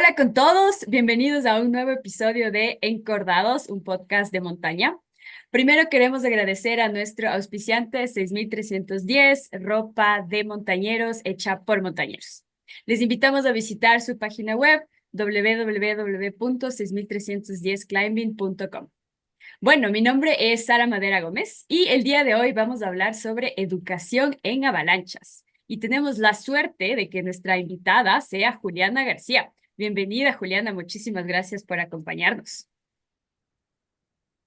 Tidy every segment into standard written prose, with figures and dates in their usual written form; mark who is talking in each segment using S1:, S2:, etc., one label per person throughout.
S1: Hola con todos, bienvenidos a un nuevo episodio de Encordados, un podcast de montaña. Primero queremos agradecer a nuestro auspiciante 6310, ropa de montañeros hecha por montañeros. Les invitamos a visitar su página web www.6310climbing.com. Bueno, mi nombre es Sara Madera Gómez y el día de hoy vamos a hablar sobre educación en avalanchas. Y tenemos la suerte de que nuestra invitada sea Juliana García. Bienvenida, Juliana. Muchísimas gracias por acompañarnos.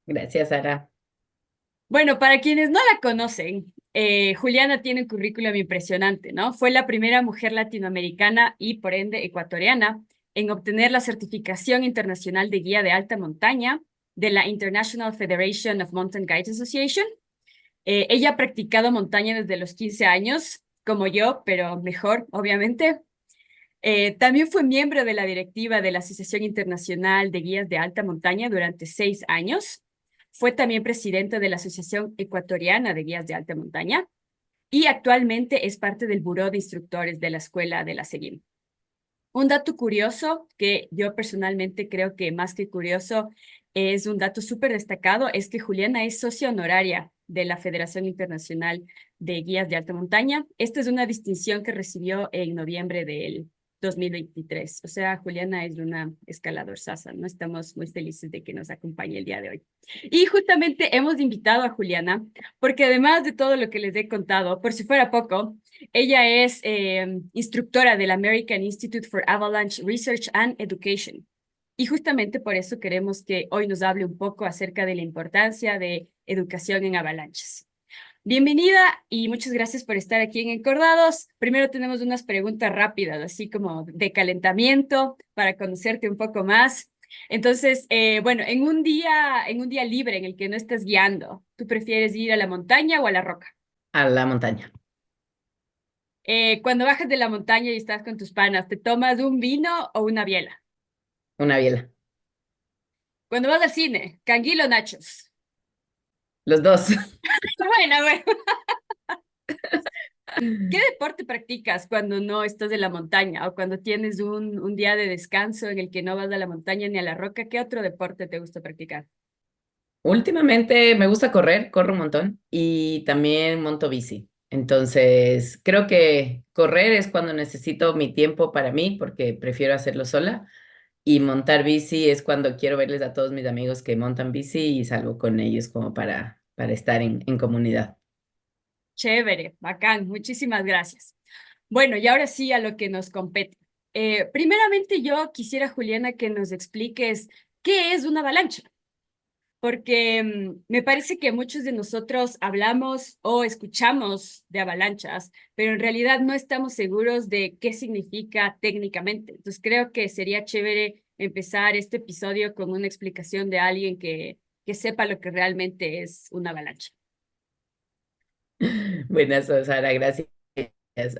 S2: Gracias, Sara.
S1: Bueno, para quienes no la conocen, Juliana tiene un currículum impresionante, ¿no? Fue la primera mujer latinoamericana y por ende ecuatoriana en obtener la certificación internacional de guía de alta montaña de la International Federation of Mountain Guides Association. Ella ha practicado montaña desde los 15 años, como yo, pero mejor, obviamente. También fue miembro de la directiva de la Asociación Internacional de Guías de Alta Montaña durante 6 años. Fue también presidenta de la Asociación Ecuatoriana de Guías de Alta Montaña y actualmente es parte del Buró de Instructores de la Escuela de la SEGIN. Un dato curioso que yo personalmente creo que más que curioso es un dato súper destacado, es que Juliana es socia honoraria de la Federación Internacional de Guías de Alta Montaña. Esta es una distinción que recibió en noviembre del 2023. O sea, Juliana es una escalador sasa, ¿no? Estamos muy felices de que nos acompañe el día de hoy. Y justamente hemos invitado a Juliana porque además de todo lo que les he contado, por si fuera poco, ella es instructora del American Institute for Avalanche Research and Education. Y justamente por eso queremos que hoy nos hable un poco acerca de la importancia de educación en avalanchas. Bienvenida y muchas gracias por estar aquí en Encordados. Primero tenemos unas preguntas rápidas, así como de calentamiento, para conocerte un poco más. Entonces, bueno, en un día libre en el que no estás guiando, ¿tú prefieres ir a la montaña o a la roca?
S2: A la montaña.
S1: Cuando bajas de la montaña y estás con tus panas, ¿te tomas un vino o una biela?
S2: Una biela.
S1: Cuando vas al cine, ¿canguilo o nachos?
S2: Los dos.
S1: Bueno, bueno. ¿Qué deporte practicas cuando no estás en la montaña o cuando tienes un día de descanso en el que no vas a la montaña ni a la roca? ¿Qué otro deporte te gusta practicar?
S2: Últimamente me gusta correr, corro un montón y también monto bici. Entonces, creo que correr es cuando necesito mi tiempo para mí porque prefiero hacerlo sola y montar bici es cuando quiero verles a todos mis amigos que montan bici y salgo con ellos como para estar en comunidad.
S1: Chévere, bacán, muchísimas gracias. Bueno, y ahora sí a lo que nos compete. Primeramente yo quisiera, Juliana, que nos expliques qué es una avalancha. Porque me parece que muchos de nosotros hablamos o escuchamos de avalanchas, pero en realidad no estamos seguros de qué significa técnicamente. Entonces creo que sería chévere empezar este episodio con una explicación de alguien que sepa lo que realmente es una avalancha.
S2: Buenas, Sara, gracias.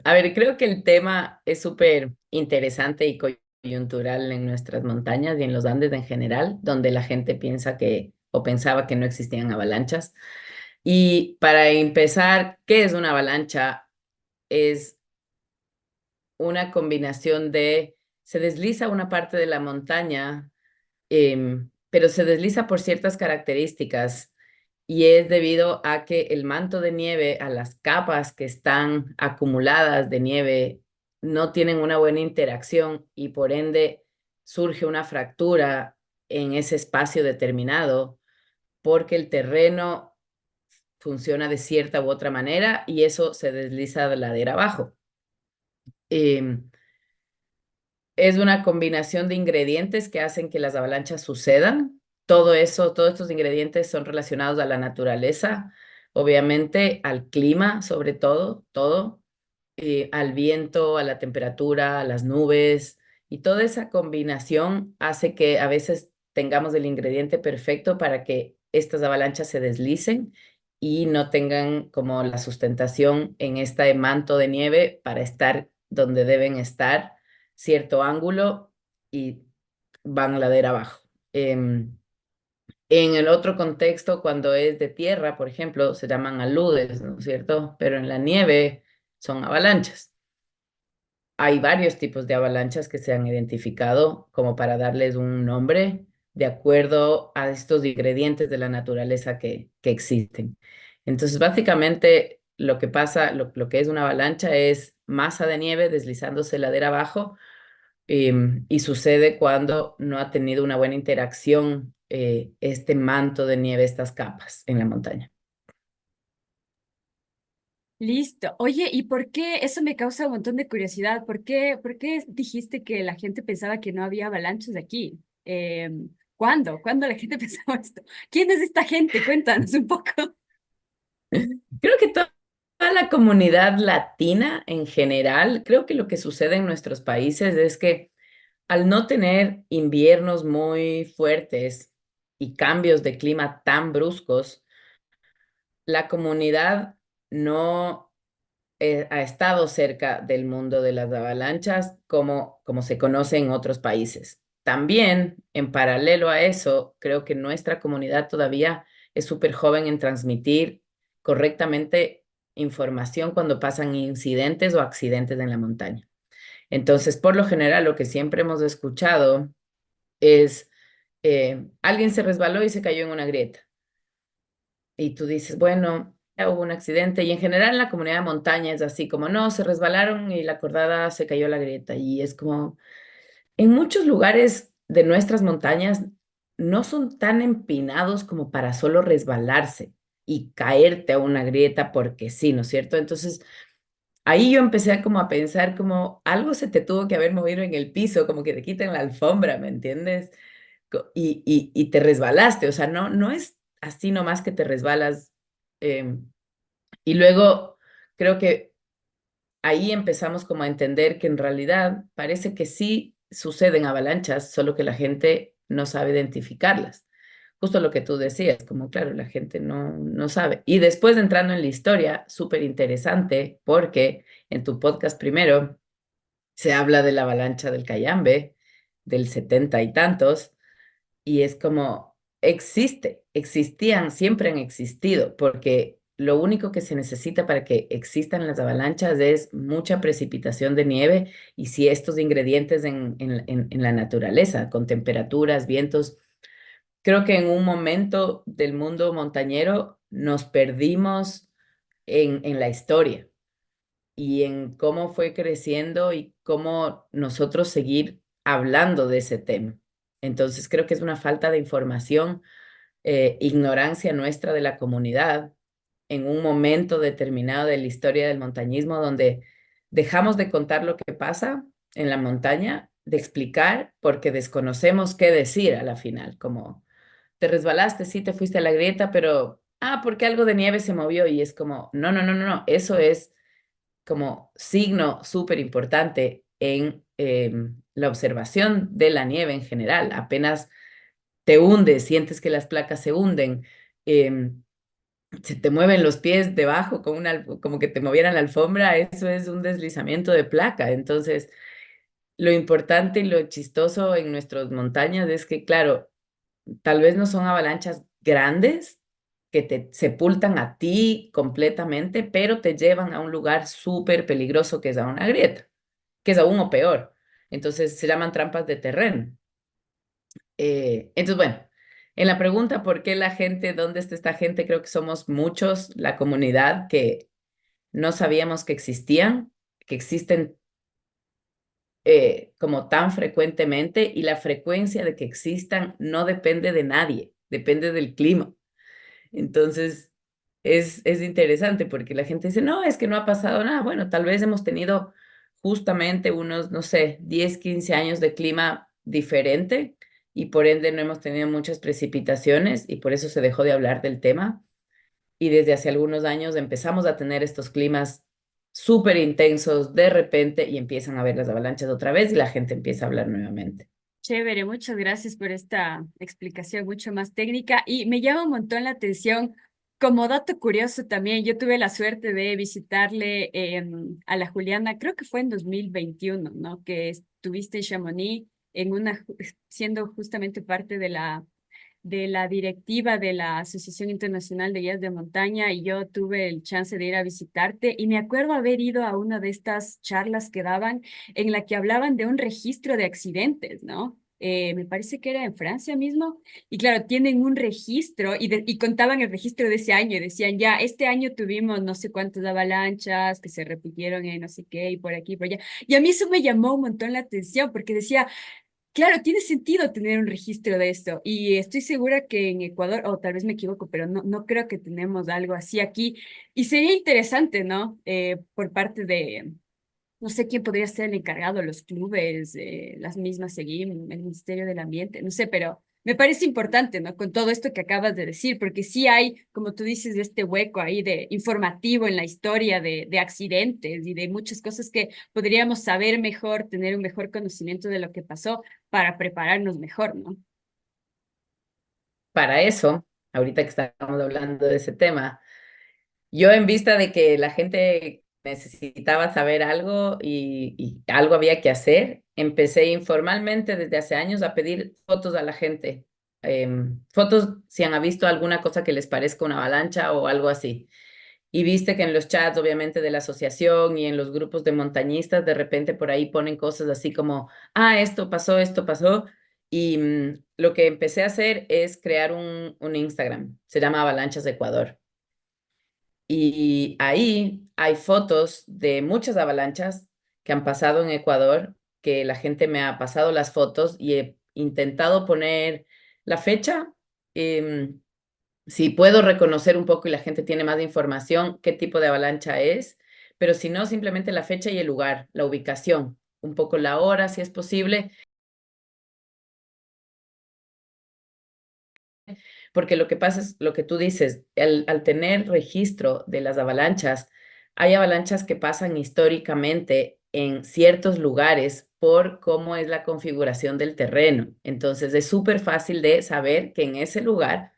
S2: A ver, creo que el tema es súper interesante y coyuntural en nuestras montañas y en los Andes en general, donde la gente piensa que o pensaba que no existían avalanchas. Y para empezar, ¿qué es una avalancha? Es una combinación de, se desliza una parte de la montaña, pero se desliza por ciertas características y es debido a que el manto de nieve, a las capas que están acumuladas de nieve, no tienen una buena interacción y por ende surge una fractura en ese espacio determinado porque el terreno funciona de cierta u otra manera y eso se desliza de ladera abajo. Em, es una combinación de ingredientes que hacen que las avalanchas sucedan. Todo eso, todos estos ingredientes son relacionados a la naturaleza, obviamente al clima, sobre todo, todo, al viento, a la temperatura, a las nubes, y toda esa combinación hace que a veces tengamos el ingrediente perfecto para que estas avalanchas se deslicen y no tengan como la sustentación en este manto de nieve para estar donde deben estar cierto ángulo y van ladera abajo. En el otro contexto, cuando es de tierra, por ejemplo, se llaman aludes, ¿no es cierto? Pero en la nieve son avalanchas. hay varios tipos de avalanchas que se han identificado como para darles un nombre de acuerdo a estos ingredientes de la naturaleza que existen. Entonces, básicamente, lo que pasa, lo que es una avalancha es masa de nieve deslizándose ladera abajo, y sucede cuando no ha tenido una buena interacción este manto de nieve, estas capas en la montaña.
S1: Listo. Oye, ¿y por qué? Eso me causa un montón de curiosidad. Por qué dijiste que la gente pensaba que no había avalanchas aquí? ¿Cuándo? ¿Cuándo la gente pensaba esto? ¿Quién es esta gente? Cuéntanos un poco.
S2: Creo que toda la comunidad latina en general, creo que lo que sucede en nuestros países es que al no tener inviernos muy fuertes y cambios de clima tan bruscos, la comunidad no ha estado cerca del mundo de las avalanchas como se conoce en otros países. También, en paralelo a eso, creo que nuestra comunidad todavía es súper joven en transmitir correctamente información cuando pasan incidentes o accidentes en la montaña. Entonces, por lo general, lo que siempre hemos escuchado es, alguien se resbaló y se cayó en una grieta. Y tú dices, bueno, ya hubo un accidente. Y en general en la comunidad de montaña es así como, no, se resbalaron y la cordada se cayó a la grieta. Y es como, en muchos lugares de nuestras montañas no son tan empinados como para solo resbalarse y caerte a una grieta porque sí, ¿no es cierto? Entonces, ahí yo empecé como a pensar como algo se te tuvo que haber movido en el piso, como que te quitan la alfombra, ¿me entiendes? Y te resbalaste, o sea, no es así nomás que te resbalas. Y luego creo que ahí empezamos como a entender que en realidad parece que sí suceden avalanchas, solo que la gente no sabe identificarlas. Justo lo que tú decías, como claro, la gente no sabe. Y después entrando en la historia, súper interesante, porque en tu podcast primero se habla de la avalancha del Cayambe, del 70 y tantos, y es como, existían, siempre han existido, porque lo único que se necesita para que existan las avalanchas es mucha precipitación de nieve y si estos ingredientes en la naturaleza, con temperaturas, vientos. Creo que en un momento del mundo montañero nos perdimos en la historia y en cómo fue creciendo y cómo nosotros seguir hablando de ese tema. Entonces creo que es una falta de información, ignorancia nuestra de la comunidad en un momento determinado de la historia del montañismo donde dejamos de contar lo que pasa en la montaña, de explicar porque desconocemos qué decir a la final, como te resbalaste, sí, te fuiste a la grieta, pero, porque algo de nieve se movió y es como, no, eso es como signo súper importante en la observación de la nieve en general. Apenas te hundes, sientes que las placas se hunden, em, se te mueven los pies debajo como que te movieran la alfombra, eso es un deslizamiento de placa. Entonces, lo importante y lo chistoso en nuestras montañas es que, claro, tal vez no son avalanchas grandes que te sepultan a ti completamente, pero te llevan a un lugar súper peligroso que es a una grieta, que es aún o peor. Entonces se llaman trampas de terreno. Entonces, bueno, en la pregunta por qué la gente, dónde está esta gente, creo que somos muchos, la comunidad, que no sabíamos que existían, que existen como tan frecuentemente y la frecuencia de que existan no depende de nadie, depende del clima. Entonces, es interesante porque la gente dice, no, es que no ha pasado nada. Bueno, tal vez hemos tenido justamente unos, no sé, 10 15 años de clima diferente y por ende no hemos tenido muchas precipitaciones y por eso se dejó de hablar del tema. Y desde hace algunos años empezamos a tener estos climas súper intensos de repente y empiezan a ver las avalanchas otra vez y la gente empieza a hablar nuevamente.
S1: Chévere, muchas gracias por esta explicación mucho más técnica y me llama un montón la atención. Como dato curioso también, yo tuve la suerte de visitarle a la Juliana, creo que fue en 2021, ¿no? Que estuviste en Chamonix en siendo justamente parte de la directiva de la Asociación Internacional de Guías de Montaña y yo tuve el chance de ir a visitarte y me acuerdo haber ido a una de estas charlas que daban en la que hablaban de un registro de accidentes, ¿no? Me parece que era en Francia mismo. Y claro, tienen un registro y contaban el registro de ese año y decían, ya, este año tuvimos no sé cuántas avalanchas que se repitieron en no sé qué y por aquí y por allá. Y a mí eso me llamó un montón la atención porque decía, claro, tiene sentido tener un registro de esto y estoy segura que en Ecuador, o tal vez me equivoco, pero no creo que tenemos algo así aquí. Y sería interesante, ¿no? Por parte de no sé quién podría ser el encargado, los clubes, las mismas SEGIM, el Ministerio del Ambiente, no sé, pero me parece importante, ¿no? Con todo esto que acabas de decir, porque sí hay, como tú dices, este hueco ahí de informativo en la historia de accidentes y de muchas cosas que podríamos saber mejor, tener un mejor conocimiento de lo que pasó para prepararnos mejor, ¿no?
S2: Para eso, ahorita que estamos hablando de ese tema, yo en vista de que la gente necesitaba saber algo y algo había que hacer, empecé informalmente desde hace años a pedir fotos a la gente. Fotos si han visto alguna cosa que les parezca una avalancha o algo así. Y viste que en los chats, obviamente, de la asociación y en los grupos de montañistas, de repente por ahí ponen cosas así como, ah, esto pasó, esto pasó. Y lo que empecé a hacer es crear un Instagram, se llama Avalanchas Ecuador. Y ahí hay fotos de muchas avalanchas que han pasado en Ecuador, que la gente me ha pasado las fotos y he intentado poner la fecha. em, si puedo reconocer un poco y la gente tiene más información, qué tipo de avalancha es, pero si no, simplemente la fecha y el lugar, la ubicación, un poco la hora, si es posible, porque lo que pasa es lo que tú dices, al tener registro de las avalanchas, hay avalanchas que pasan históricamente en ciertos lugares por cómo es la configuración del terreno. Entonces es súper fácil de saber que en ese lugar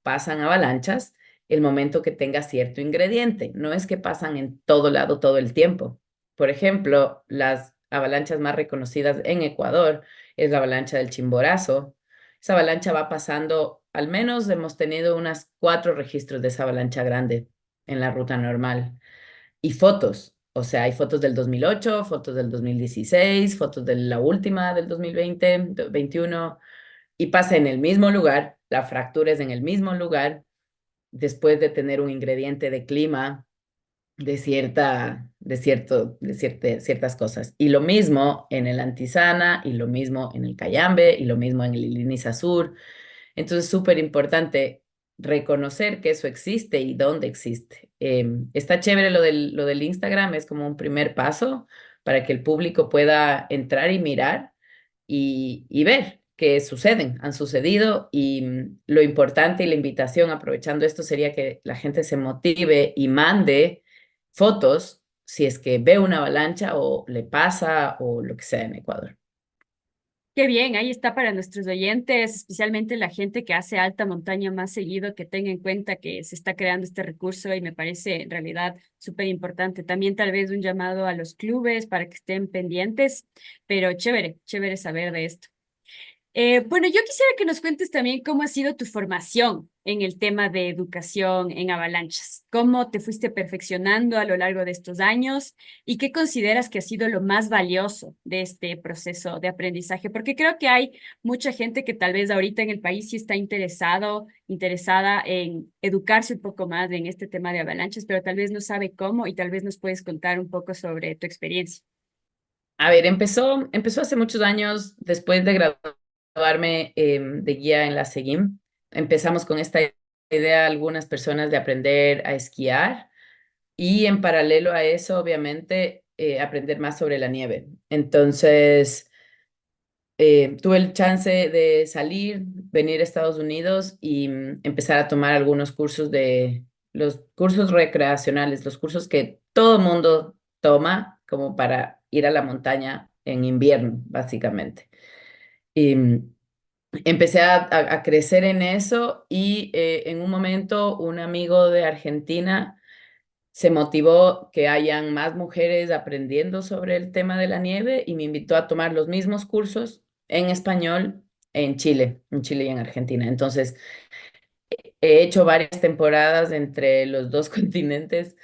S2: pasan avalanchas el momento que tenga cierto ingrediente. No es que pasan en todo lado todo el tiempo. Por ejemplo, las avalanchas más reconocidas en Ecuador es la avalancha del Chimborazo. Esa avalancha va pasando, al menos hemos tenido unas 4 registros de esa avalancha grande en la ruta normal. Y fotos, o sea, hay fotos del 2008, fotos del 2016, fotos de la última del 2020, 21, y pasa en el mismo lugar, la fractura es en el mismo lugar, después de tener un ingrediente de clima ciertas cosas. Y lo mismo en el Antisana, y lo mismo en el Cayambe, y lo mismo en el Iliniza Sur. Entonces, súper importante reconocer que eso existe y dónde existe. Está chévere lo del Instagram, es como un primer paso para que el público pueda entrar y mirar y ver que suceden, han sucedido y lo importante y la invitación aprovechando esto sería que la gente se motive y mande fotos si es que ve una avalancha o le pasa o lo que sea en Ecuador.
S1: Qué bien, ahí está para nuestros oyentes, especialmente la gente que hace alta montaña más seguido, que tenga en cuenta que se está creando este recurso y me parece en realidad súper importante. También tal vez un llamado a los clubes para que estén pendientes, pero chévere, chévere saber de esto. Bueno, yo quisiera que nos cuentes también cómo ha sido tu formación en el tema de educación en avalanchas, cómo te fuiste perfeccionando a lo largo de estos años y qué consideras que ha sido lo más valioso de este proceso de aprendizaje, porque creo que hay mucha gente que tal vez ahorita en el país sí está interesada en educarse un poco más en este tema de avalanchas, pero tal vez no sabe cómo y tal vez nos puedes contar un poco sobre tu experiencia.
S2: A ver, empezó hace muchos años, después de graduarme de guía en la SEGIM. Empezamos con esta idea algunas personas de aprender a esquiar y en paralelo a eso, obviamente, aprender más sobre la nieve. Entonces, tuve el chance de salir, venir a Estados Unidos y empezar a tomar algunos cursos de los cursos recreacionales, los cursos que todo mundo toma como para ir a la montaña en invierno, básicamente. Y empecé a crecer en eso y en un momento un amigo de Argentina se motivó que hayan más mujeres aprendiendo sobre el tema de la nieve y me invitó a tomar los mismos cursos en español en Chile y en Argentina. Entonces, he hecho varias temporadas entre los dos continentes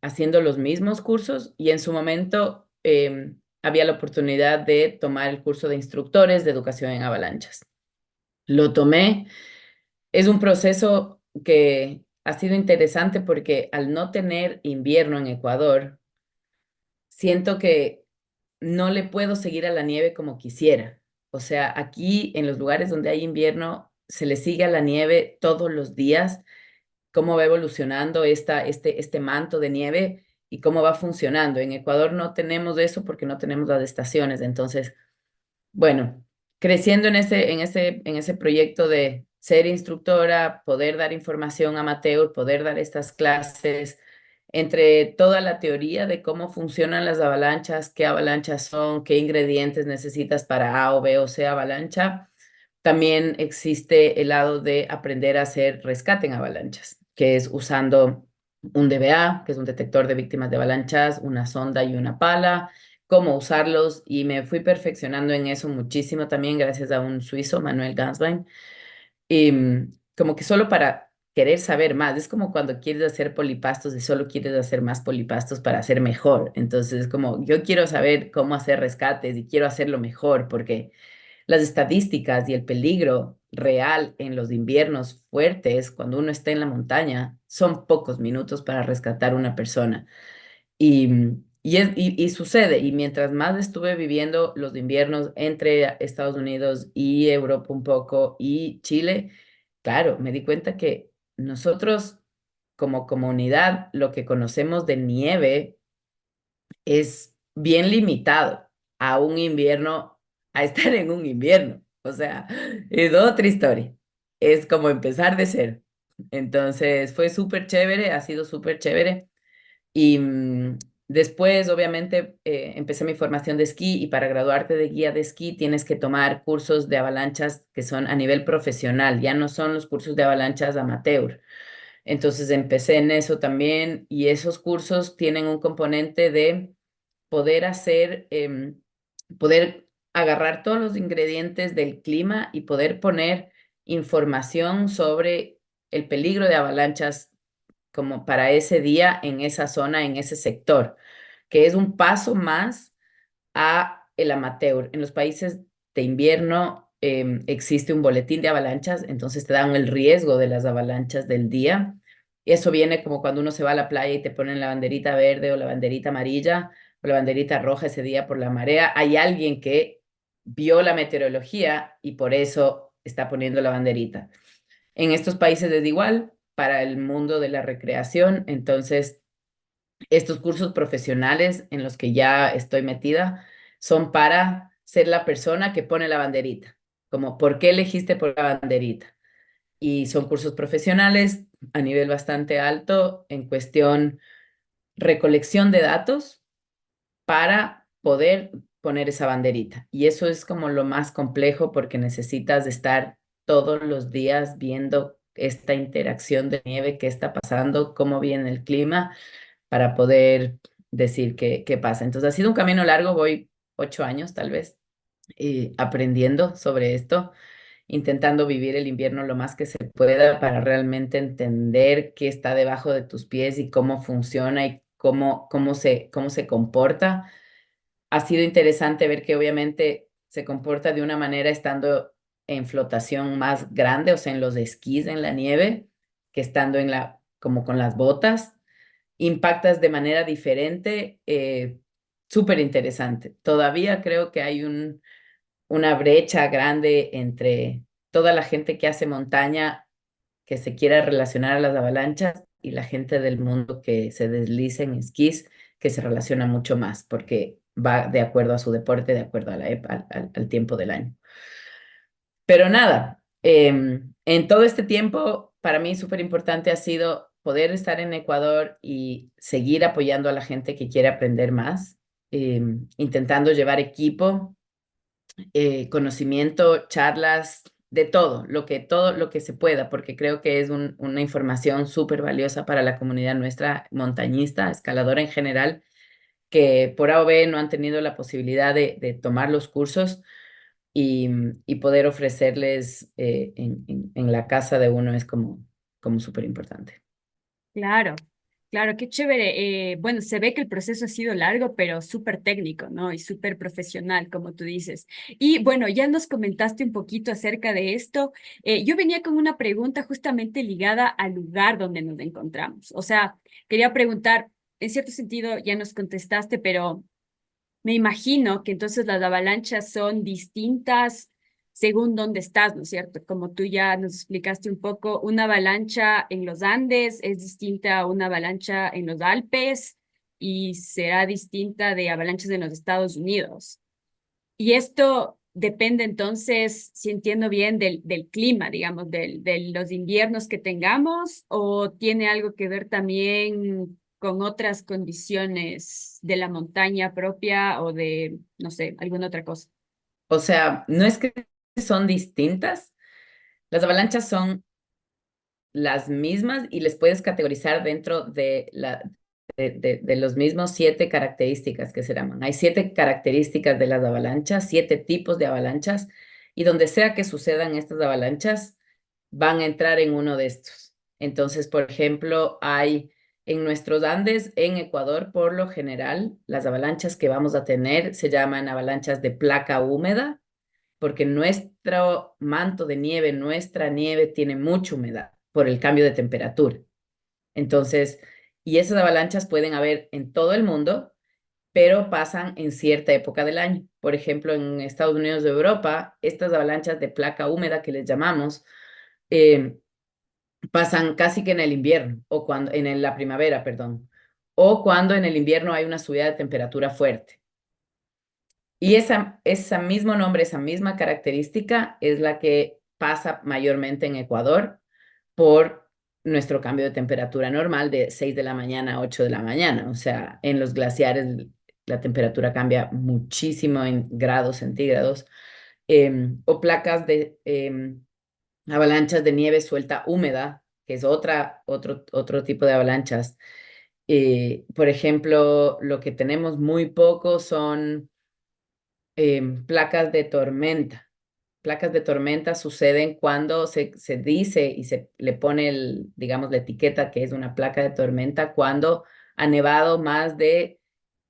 S2: haciendo los mismos cursos y en su momento había la oportunidad de tomar el curso de instructores de educación en avalanchas. Lo tomé. Es un proceso que ha sido interesante porque al no tener invierno en Ecuador, siento que no le puedo seguir a la nieve como quisiera. O sea, aquí en los lugares donde hay invierno, se le sigue a la nieve todos los días, cómo va evolucionando este manto de nieve y cómo va funcionando. En Ecuador no tenemos eso porque no tenemos las estaciones. Entonces, bueno, creciendo en ese proyecto de ser instructora, poder dar información amateur, poder dar estas clases, entre toda la teoría de cómo funcionan las avalanchas, qué avalanchas son, qué ingredientes necesitas para A o B o C avalancha, también existe el lado de aprender a hacer rescate en avalanchas, que es usando un DBA, que es un detector de víctimas de avalanchas, una sonda y una pala, cómo usarlos, y me fui perfeccionando en eso muchísimo también gracias a un suizo, Manuel Ganswein, y como que solo para querer saber más, es como cuando quieres hacer polipastos y solo quieres hacer más polipastos para hacer mejor, entonces como yo quiero saber cómo hacer rescates y quiero hacerlo mejor porque las estadísticas y el peligro real en los inviernos fuertes, cuando uno está en la montaña, son pocos minutos para rescatar una persona. Y sucede, y mientras más estuve viviendo los inviernos entre Estados Unidos y Europa un poco y Chile, claro, me di cuenta que nosotros como comunidad, lo que conocemos de nieve es bien limitado a un invierno, a estar en un invierno. O sea, es otra historia. Es como empezar de cero. Entonces fue súper chévere, ha sido súper chévere. Y después, obviamente, empecé mi formación de esquí y para graduarte de guía de esquí tienes que tomar cursos de avalanchas que son a nivel profesional, ya no son los cursos de avalanchas amateur. Entonces empecé en eso también y esos cursos tienen un componente de poder hacer, poder agarrar todos los ingredientes del clima y poder poner información sobre el peligro de avalanchas como para ese día en esa zona, en ese sector, que es un paso más a el amateur. En los países de invierno existe un boletín de avalanchas, entonces te dan el riesgo de las avalanchas del día. Y eso viene como cuando uno se va a la playa y te ponen la banderita verde o la banderita amarilla o la banderita roja ese día por la marea. Hay alguien que vio la meteorología y por eso está poniendo la banderita. En estos países es igual para el mundo de la recreación, entonces estos cursos profesionales en los que ya estoy metida son para ser la persona que pone la banderita, como ¿por qué elegiste por la banderita? Y son cursos profesionales a nivel bastante alto en cuestión recolección de datos para poder poner esa banderita. Y eso es como lo más complejo porque necesitas estar todos los días viendo esta interacción de nieve, qué está pasando, cómo viene el clima para poder decir qué pasa. Entonces ha sido un camino largo, voy 8 años tal vez aprendiendo sobre esto, intentando vivir el invierno lo más que se pueda para realmente entender qué está debajo de tus pies y cómo funciona y cómo se comporta. Ha sido interesante ver que obviamente se comporta de una manera estando en flotación más grande, o sea, en los esquís en la nieve, que estando como con las botas impactas de manera diferente, súper interesante. Todavía creo que hay una brecha grande entre toda la gente que hace montaña, que se quiera relacionar a las avalanchas, y la gente del mundo que se desliza en esquís, que se relaciona mucho más, porque va de acuerdo a su deporte, de acuerdo a al tiempo del año. Pero nada, en todo este tiempo, para mí súper importante ha sido poder estar en Ecuador y seguir apoyando a la gente que quiere aprender más, intentando llevar equipo, conocimiento, charlas, de todo lo que se pueda, porque creo que es una información súper valiosa para la comunidad nuestra montañista, escaladora en general, que por A o B no han tenido la posibilidad de tomar los cursos y, y poder ofrecerles en la casa de uno es como súper importante.
S1: Claro, claro, qué chévere. Bueno, se ve que el proceso ha sido largo, pero súper técnico, ¿no? Y súper profesional, como tú dices. Y bueno, ya nos comentaste un poquito acerca de esto. Yo venía con una pregunta justamente ligada al lugar donde nos encontramos. O sea, quería preguntar, en cierto sentido ya nos contestaste, pero me imagino que entonces las avalanchas son distintas según dónde estás, ¿no es cierto? Como tú ya nos explicaste un poco, una avalancha en los Andes es distinta a una avalancha en los Alpes y será distinta de avalanchas en los Estados Unidos. Y esto depende entonces, si entiendo bien, del clima, digamos, de los inviernos que tengamos, o tiene algo que ver también con otras condiciones de la montaña propia o de, no sé, alguna otra cosa.
S2: O sea, no es que son distintas, las avalanchas son las mismas y les puedes categorizar dentro de los mismos 7 características que se llaman. Hay 7 características de las avalanchas, 7 tipos de avalanchas, y donde sea que sucedan estas avalanchas, van a entrar en uno de estos. Entonces, por ejemplo, hay en nuestros Andes, en Ecuador, por lo general, las avalanchas que vamos a tener se llaman avalanchas de placa húmeda, porque nuestro manto de nieve, nuestra nieve tiene mucha humedad por el cambio de temperatura. Entonces, y esas avalanchas pueden haber en todo el mundo, pero pasan en cierta época del año. Por ejemplo, en Estados Unidos de Europa, estas avalanchas de placa húmeda que les llamamos, eh, pasan casi que en el invierno, o cuando, la primavera, perdón, o cuando en el invierno hay una subida de temperatura fuerte. Y esa mismo nombre, esa misma característica es la que pasa mayormente en Ecuador por nuestro cambio de temperatura normal de 6 de la mañana a 8 de la mañana. O sea, en los glaciares la temperatura cambia muchísimo en grados centígrados. O placas de avalanchas de nieve suelta húmeda, que es otro tipo de avalanchas. Por ejemplo, lo que tenemos muy poco son placas de tormenta. Placas de tormenta suceden cuando se dice y se le pone, digamos, la etiqueta que es una placa de tormenta cuando ha nevado más de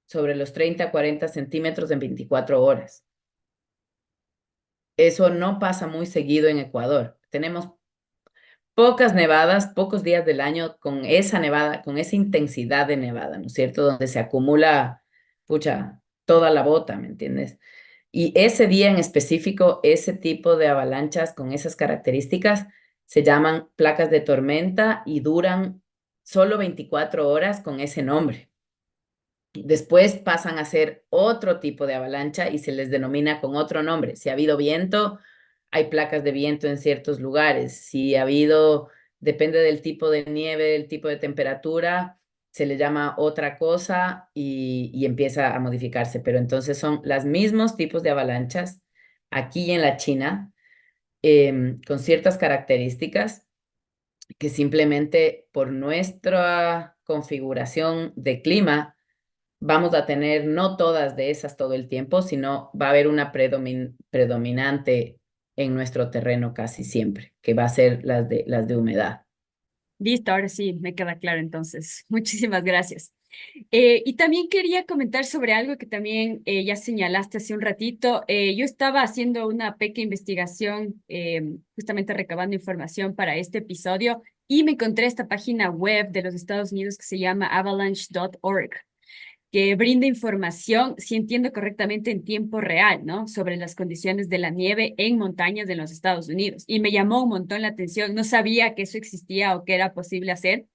S2: sobre los 30 a 40 centímetros en 24 horas. Eso no pasa muy seguido en Ecuador. Tenemos pocas nevadas, pocos días del año con esa nevada, con esa intensidad de nevada, ¿no es cierto? Donde se acumula, pucha, toda la bota, ¿me entiendes? Y ese día en específico, ese tipo de avalanchas con esas características se llaman placas de tormenta y duran solo 24 horas con ese nombre. Después pasan a ser otro tipo de avalancha y se les denomina con otro nombre. Si ha habido viento, hay placas de viento en ciertos lugares. Si ha habido, depende del tipo de nieve, del tipo de temperatura, se le llama otra cosa y empieza a modificarse. Pero entonces son los mismos tipos de avalanchas aquí en la China, con ciertas características que simplemente por nuestra configuración de clima vamos a tener no todas de esas todo el tiempo, sino va a haber una predominante en nuestro terreno casi siempre, que va a ser las de humedad.
S1: Listo, ahora sí, me queda claro entonces. Muchísimas gracias. Y también quería comentar sobre algo que también ya señalaste hace un ratito. Yo estaba haciendo una pequeña investigación, justamente recabando información para este episodio, y me encontré esta página web de los Estados Unidos que se llama avalanche.org, que brinda información, si entiendo correctamente, en tiempo real, ¿no? Sobre las condiciones de la nieve en montañas de los Estados Unidos. Y me llamó un montón la atención. No sabía que eso existía o que era posible hacer.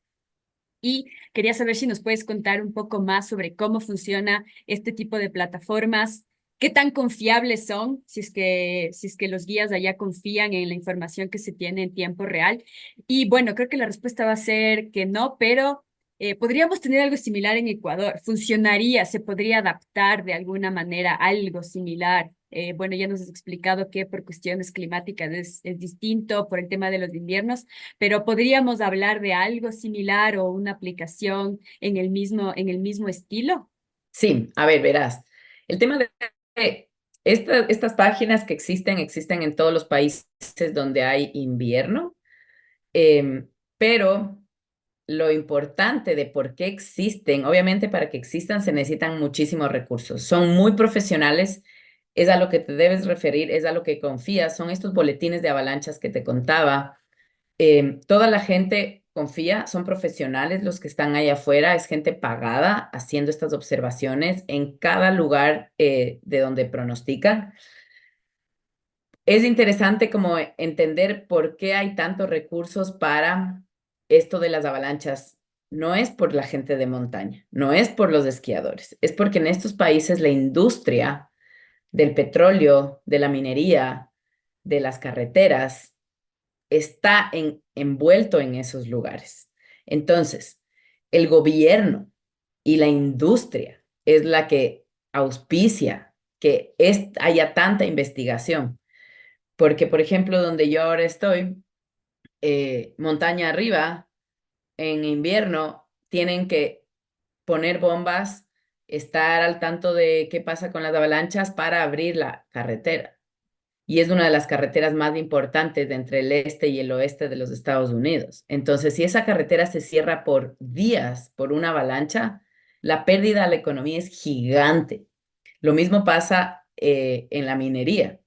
S1: Y quería saber si nos puedes contar un poco más sobre cómo funciona este tipo de plataformas, qué tan confiables son, si es que los guías de allá confían en la información que se tiene en tiempo real. Y bueno, creo que la respuesta va a ser que no, pero podríamos tener algo similar en Ecuador. ¿Funcionaría? ¿Se podría adaptar de alguna manera algo similar? Bueno, ya nos has explicado que por cuestiones climáticas es distinto por el tema de los inviernos, pero podríamos hablar de algo similar o una aplicación en el mismo estilo.
S2: Sí, a ver, verás. El tema de Estas páginas que existen en todos los países donde hay invierno, pero lo importante de por qué existen, obviamente para que existan se necesitan muchísimos recursos. Son muy profesionales, es a lo que te debes referir, es a lo que confías. Son estos boletines de avalanchas que te contaba. Toda la gente confía, son profesionales los que están ahí afuera, es gente pagada haciendo estas observaciones en cada lugar de donde pronostican. Es interesante como entender por qué hay tantos recursos para esto de las avalanchas. No es por la gente de montaña, no es por los esquiadores, es porque en estos países la industria del petróleo, de la minería, de las carreteras, está envuelto en esos lugares. Entonces, el gobierno y la industria es la que auspicia que haya tanta investigación. Porque, por ejemplo, donde yo ahora estoy, montaña arriba, en invierno, tienen que poner bombas, estar al tanto de qué pasa con las avalanchas para abrir la carretera. Y es una de las carreteras más importantes de entre el este y el oeste de los Estados Unidos. Entonces, si esa carretera se cierra por días por una avalancha, la pérdida a la economía es gigante. Lo mismo pasa en la minería.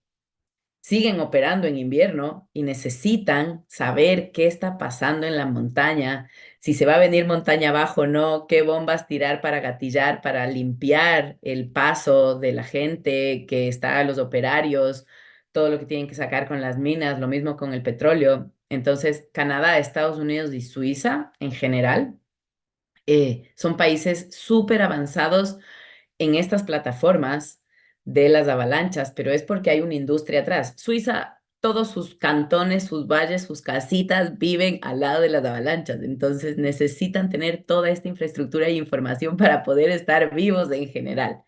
S2: Siguen operando en invierno y necesitan saber qué está pasando en la montaña, si se va a venir montaña abajo o no, qué bombas tirar para gatillar, para limpiar el paso de la gente que está, los operarios, todo lo que tienen que sacar con las minas, lo mismo con el petróleo. Entonces, Canadá, Estados Unidos y Suiza en general son países súper avanzados en estas plataformas de las avalanchas, pero es porque hay una industria atrás. Suiza, todos sus cantones, sus valles, sus casitas viven al lado de las avalanchas, entonces necesitan tener toda esta infraestructura e información para poder estar vivos en general.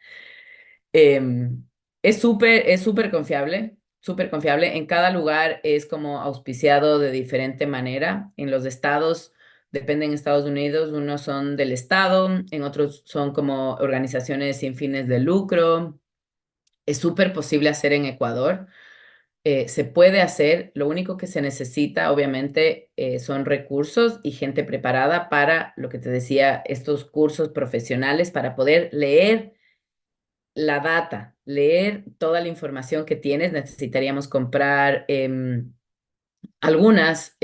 S2: Es súper confiable, súper confiable. En cada lugar es como auspiciado de diferente manera. En los estados, dependen de Estados Unidos, unos son del estado, en otros son como organizaciones sin fines de lucro. Es súper posible hacer en Ecuador. Se puede hacer, lo único que se necesita, obviamente, son recursos y gente preparada para lo que te decía, estos cursos profesionales para poder leer la data, leer toda la información que tienes, necesitaríamos comprar algunas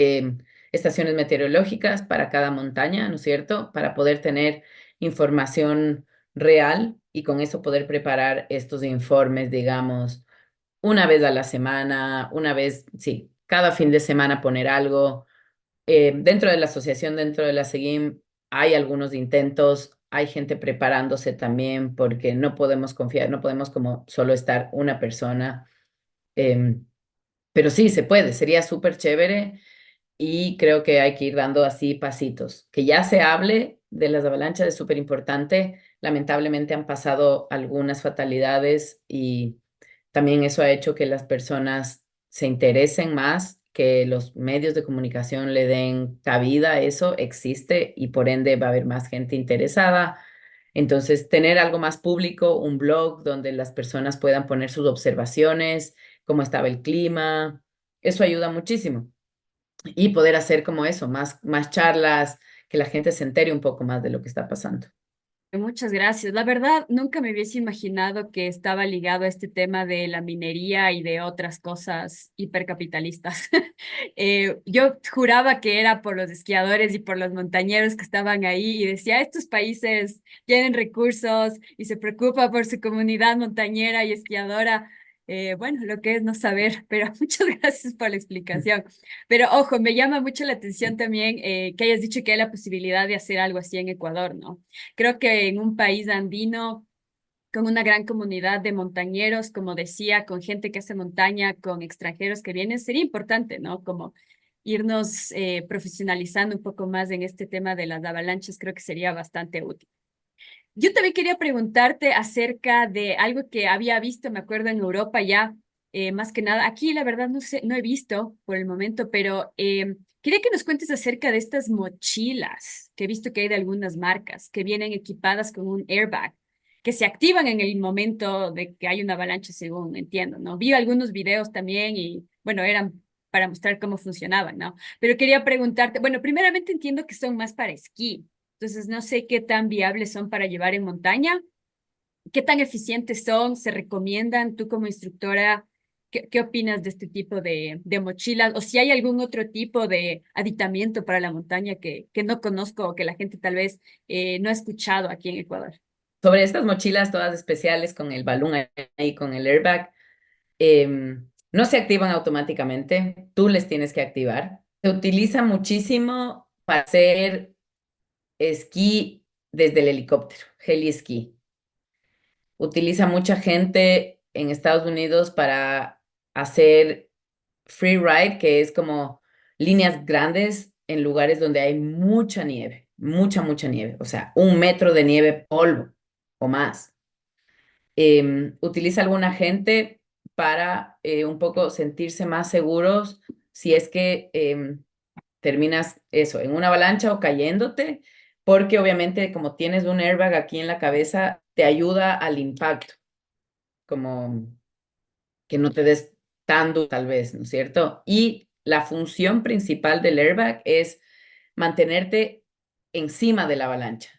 S2: estaciones meteorológicas para cada montaña, ¿no es cierto? Para poder tener información real y con eso poder preparar estos informes, digamos, una vez a la semana, una vez, sí, cada fin de semana poner algo dentro de la asociación, dentro de la SEGIM, hay algunos intentos, hay gente preparándose también porque no podemos confiar, no podemos como solo estar una persona, em, pero sí, se puede, sería súper chévere y creo que hay que ir dando así pasitos. Que ya se hable de las avalanchas es súper importante, lamentablemente han pasado algunas fatalidades y también eso ha hecho que las personas se interesen más, que los medios de comunicación le den cabida a eso, existe y por ende va a haber más gente interesada. Entonces, tener algo más público, un blog donde las personas puedan poner sus observaciones, cómo estaba el clima, eso ayuda muchísimo. Y poder hacer como eso, más charlas, que la gente se entere un poco más de lo que está pasando.
S1: Muchas gracias. La verdad, nunca me hubiese imaginado que estaba ligado a este tema de la minería y de otras cosas hipercapitalistas. Yo juraba que era por los esquiadores y por los montañeros que estaban ahí y decía, estos países tienen recursos y se preocupa por su comunidad montañera y esquiadora. Bueno, lo que es no saber, pero muchas gracias por la explicación. Pero ojo, me llama mucho la atención también que hayas dicho que hay la posibilidad de hacer algo así en Ecuador, ¿no? Creo que en un país andino con una gran comunidad de montañeros, como decía, con gente que hace montaña, con extranjeros que vienen, sería importante, ¿no? Como irnos profesionalizando un poco más en este tema de las avalanchas, creo que sería bastante útil. Yo también quería preguntarte acerca de algo que había visto, me acuerdo, en Europa ya, más que nada. Aquí, la verdad, no sé, no he visto por el momento, pero quería que nos cuentes acerca de estas mochilas que he visto que hay de algunas marcas que vienen equipadas con un airbag. que se activan en el momento de que hay una avalancha, según entiendo, ¿no? Vi algunos videos también y, bueno, eran para mostrar cómo funcionaban, ¿no? Pero quería preguntarte, bueno, primeramente entiendo que son más para esquí, entonces no sé qué tan viables son para llevar en montaña. ¿Qué tan eficientes son? ¿Se recomiendan? Tú como instructora, ¿qué opinas de este tipo de mochilas? O si hay algún otro tipo de aditamiento para la montaña que no conozco o que la gente tal vez no ha escuchado aquí en Ecuador.
S2: Sobre estas mochilas todas especiales con el balón ahí, con el airbag, no se activan automáticamente, tú les tienes que activar. Se utiliza muchísimo para hacer esquí desde el helicóptero, heli esquí. Utiliza mucha gente en Estados Unidos para hacer free ride, que es como líneas grandes en lugares donde hay mucha nieve, mucha nieve, o sea, 1 metro de nieve polvo o más. Utiliza alguna gente para un poco sentirse más seguros si es que terminas eso, en una avalancha o cayéndote, porque obviamente como tienes un airbag aquí en la cabeza, te ayuda al impacto, como que no te des tan duro tal vez, ¿no es cierto? Y la función principal del airbag es mantenerte encima de la avalancha.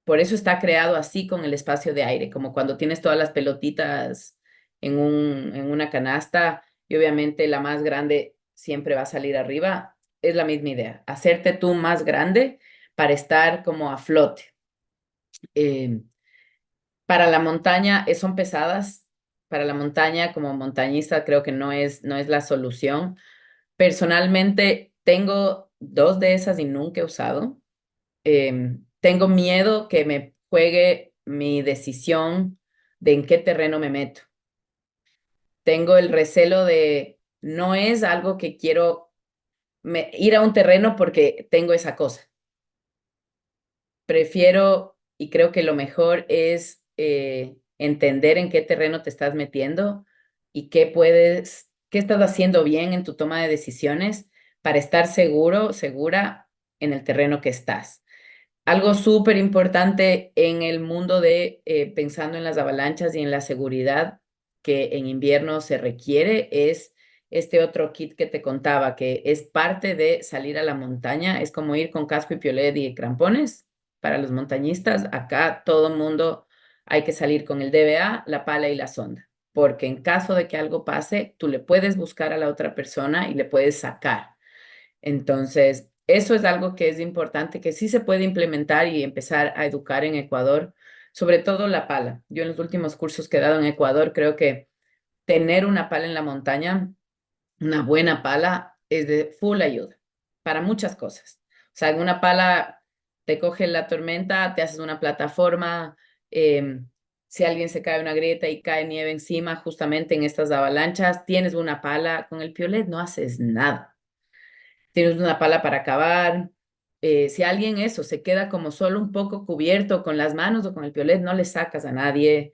S2: Por eso está creado así con el espacio de aire, como cuando tienes todas las pelotitas en una canasta y obviamente la más grande siempre va a salir arriba. Es la misma idea, hacerte tú más grande para estar como a flote. Eh, para la montaña son pesadas. Para la montaña, como montañista, creo que no es la solución. Personalmente, tengo 2 de esas y nunca he usado. Tengo miedo que me juegue mi decisión de en qué terreno me meto. Tengo el recelo de no es algo que quiero ir a un terreno porque tengo esa cosa. Prefiero y creo que lo mejor es entender en qué terreno te estás metiendo y qué estás haciendo bien en tu toma de decisiones para estar seguro, segura en el terreno que estás. Algo súper importante en el mundo de pensando en las avalanchas y en la seguridad que en invierno se requiere es este otro kit que te contaba, que es parte de salir a la montaña, es como ir con casco y piolet y crampones para los montañistas. Acá todo el mundo hay que salir con el DBA, la pala y la sonda, porque en caso de que algo pase, tú le puedes buscar a la otra persona y le puedes sacar. Entonces, eso es algo que es importante, que sí se puede implementar y empezar a educar en Ecuador, sobre todo la pala. Yo en los últimos cursos que he dado en Ecuador, creo que tener una pala en la montaña, una buena pala, es de full ayuda para muchas cosas. O sea, una pala te coge la tormenta, te haces una plataforma, si alguien se cae una grieta y cae nieve encima, justamente en estas avalanchas, tienes una pala, con el piolet no haces nada, tienes una pala para cavar. Si alguien eso se queda como solo un poco cubierto con las manos o con el piolet, no le sacas a nadie.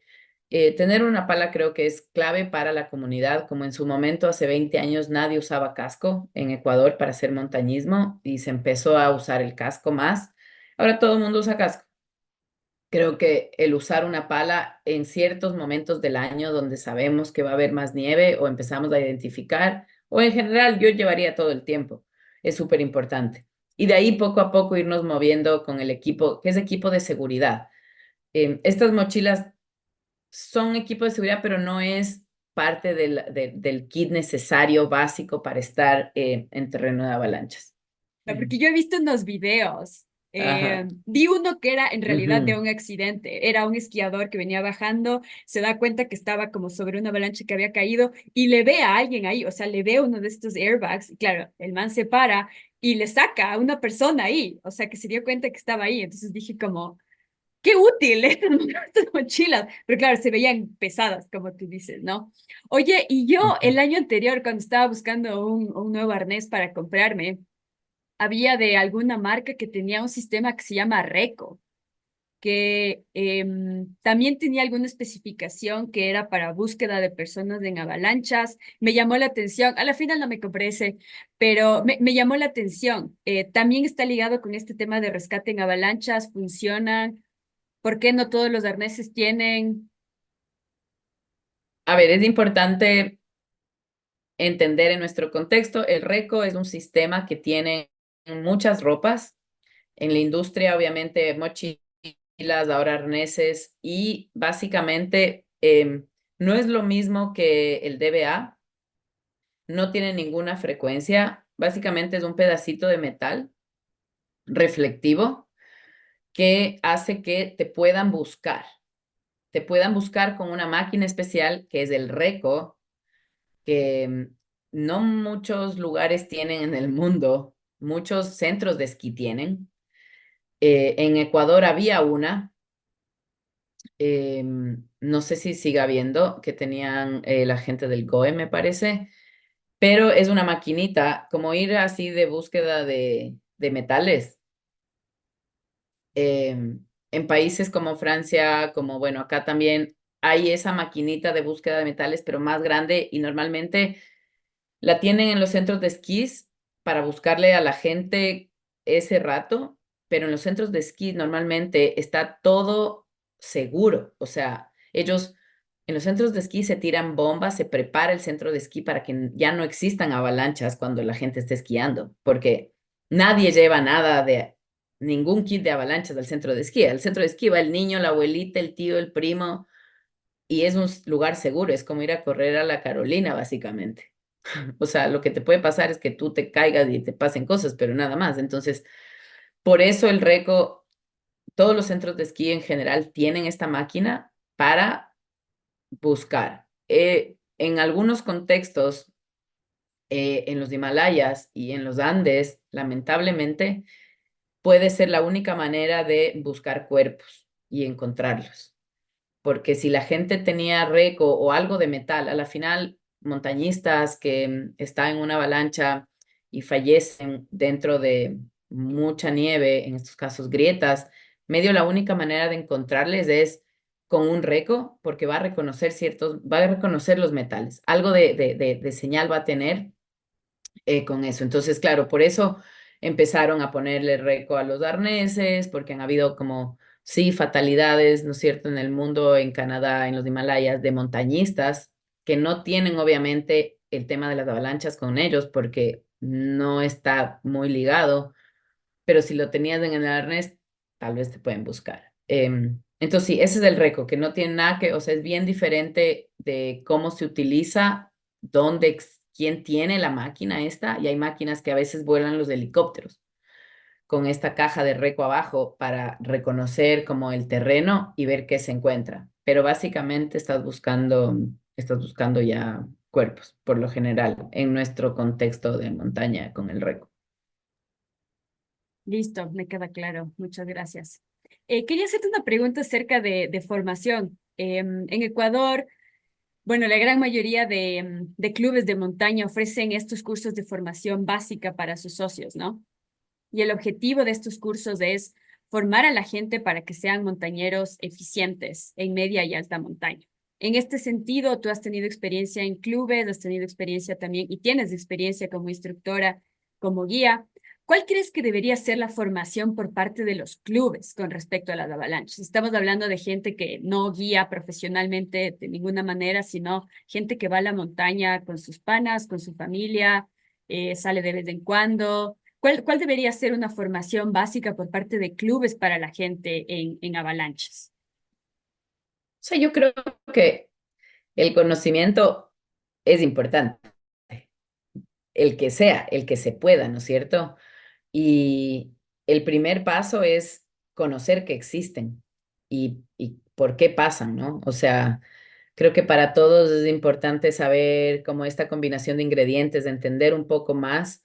S2: Tener una pala creo que es clave para la comunidad, como en su momento hace 20 años nadie usaba casco en Ecuador para hacer montañismo y se empezó a usar el casco más. Ahora todo el mundo usa casco. Creo que el usar una pala en ciertos momentos del año donde sabemos que va a haber más nieve o empezamos a identificar, o en general yo llevaría todo el tiempo, es súper importante. Y de ahí poco a poco irnos moviendo con el equipo, que es equipo de seguridad. Estas mochilas son equipo de seguridad, pero no es parte del kit necesario básico para estar en terreno de avalanchas.
S1: Porque yo he visto unos videos,
S2: Ajá.
S1: vi uno que era en realidad de
S2: Ujú.
S1: un accidente, era un esquiador que venía bajando, se da cuenta que estaba como sobre una avalancha que había caído y le ve a alguien ahí, o sea, le ve uno de estos airbags, y claro, el man se para y le saca a una persona ahí, o sea, que se dio cuenta que estaba ahí, entonces dije como, qué útil estas mochilas, pero claro, se veían pesadas, como tú dices, ¿no? Oye, y yo el año anterior, cuando estaba buscando un nuevo arnés para comprarme, había de alguna marca que tenía un sistema que se llama Reco, que también tenía alguna especificación que era para búsqueda de personas en avalanchas. Me llamó la atención, a la final no me compré ese, pero me llamó la atención. También está ligado con este tema de rescate en avalanchas, funcionan. ¿Por qué no todos los arneses tienen?
S2: A ver, es importante entender en nuestro contexto, el RECO es un sistema que tiene muchas ropas. En la industria, obviamente, mochilas, ahora arneses, y básicamente no es lo mismo que el DBA, no tiene ninguna frecuencia, básicamente es un pedacito de metal reflectivo que hace que te puedan buscar con una máquina especial que es el RECO, que no muchos lugares tienen en el mundo, muchos centros de esquí tienen. En Ecuador había una, no sé si sigue habiendo, que tenían la gente del GOE, me parece, pero es una maquinita, como ir así de búsqueda de metales. En países como Francia, como bueno, acá también hay esa maquinita de búsqueda de metales, pero más grande y normalmente la tienen en los centros de esquís para buscarle a la gente ese rato, pero en los centros de esquí normalmente está todo seguro. O sea, ellos en los centros de esquí se tiran bombas, se prepara el centro de esquí para que ya no existan avalanchas cuando la gente esté esquiando, porque nadie lleva nada de ningún kit de avalanchas al centro de esquí. Al centro de esquí va el niño, la abuelita, el tío, el primo, y es un lugar seguro, es como ir a correr a la Carolina, básicamente. O sea, lo que te puede pasar es que tú te caigas y te pasen cosas, pero nada más. Entonces, por eso el RECO, todos los centros de esquí en general tienen esta máquina para buscar. En algunos contextos, en los Himalayas y en los Andes, lamentablemente, puede ser la única manera de buscar cuerpos y encontrarlos. Porque si la gente tenía reco o algo de metal, a la final, montañistas que están en una avalancha y fallecen dentro de mucha nieve, en estos casos grietas, medio la única manera de encontrarles es con un reco, porque va a reconocer los metales. Algo de señal va a tener con eso. Entonces, claro, por eso empezaron a ponerle reco a los arneses, porque han habido como, sí, fatalidades, ¿no es cierto?, en el mundo, en Canadá, en los Himalayas, de montañistas que no tienen obviamente el tema de las avalanchas con ellos, porque no está muy ligado, pero si lo tenías en el arnés, tal vez te pueden buscar. Entonces, sí, ese es el reco, que no tiene nada que, o sea, es bien diferente de cómo se utiliza, quién tiene la máquina esta, y hay máquinas que a veces vuelan los helicópteros con esta caja de reco abajo para reconocer como el terreno y ver qué se encuentra. Pero básicamente estás buscando ya cuerpos, por lo general, en nuestro contexto de montaña con el reco.
S1: Listo, me queda claro. Muchas gracias. Quería hacerte una pregunta acerca de formación. En Ecuador, bueno, la gran mayoría de clubes de montaña ofrecen estos cursos de formación básica para sus socios, ¿no? Y el objetivo de estos cursos es formar a la gente para que sean montañeros eficientes en media y alta montaña. En este sentido, tú has tenido experiencia en clubes, has tenido experiencia también y tienes experiencia como instructora, como guía. ¿Cuál crees que debería ser la formación por parte de los clubes con respecto a las avalanchas? Estamos hablando de gente que no guía profesionalmente de ninguna manera, sino gente que va a la montaña con sus panas, con su familia, sale de vez en cuando. ¿Cuál debería ser una formación básica por parte de clubes para la gente en avalanchas?
S2: O sea, yo creo que el conocimiento es importante, el que sea, el que se pueda, ¿no es cierto? Y el primer paso es conocer que existen y por qué pasan, ¿no? O sea, creo que para todos es importante saber cómo esta combinación de ingredientes, de entender un poco más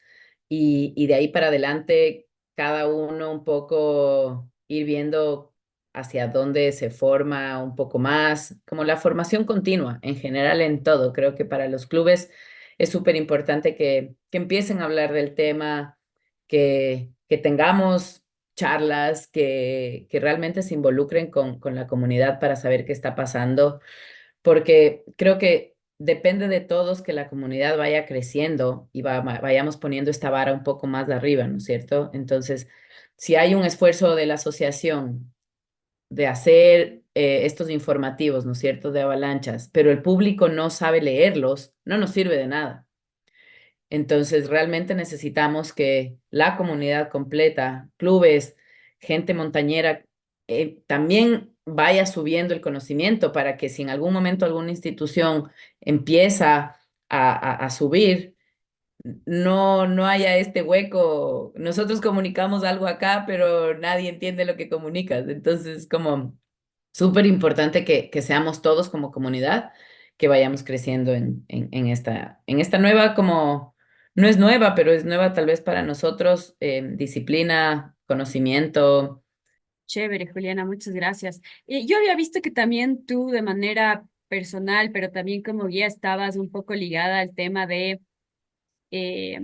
S2: y de ahí para adelante cada uno un poco ir viendo hacia dónde se forma un poco más, como la formación continua en general en todo. Creo que para los clubes es súper importante que empiecen a hablar del tema, que tengamos charlas, que realmente se involucren con la comunidad para saber qué está pasando, porque creo que depende de todos que la comunidad vaya creciendo y vayamos poniendo esta vara un poco más de arriba, ¿no es cierto? Entonces, si hay un esfuerzo de la asociación de hacer estos informativos, ¿no es cierto?, de avalanchas, pero el público no sabe leerlos, no nos sirve de nada. Entonces, realmente necesitamos que la comunidad completa, clubes, gente montañera, también vaya subiendo el conocimiento para que si en algún momento alguna institución empieza a subir, no haya este hueco. Nosotros comunicamos algo acá, pero nadie entiende lo que comunicas. Entonces, como súper importante que seamos todos como comunidad, que vayamos creciendo en esta nueva, como, no es nueva, pero es nueva tal vez para nosotros, disciplina, conocimiento.
S1: Chévere, Juliana, muchas gracias. Yo había visto que también tú de manera personal, pero también como guía, estabas un poco ligada al tema de eh,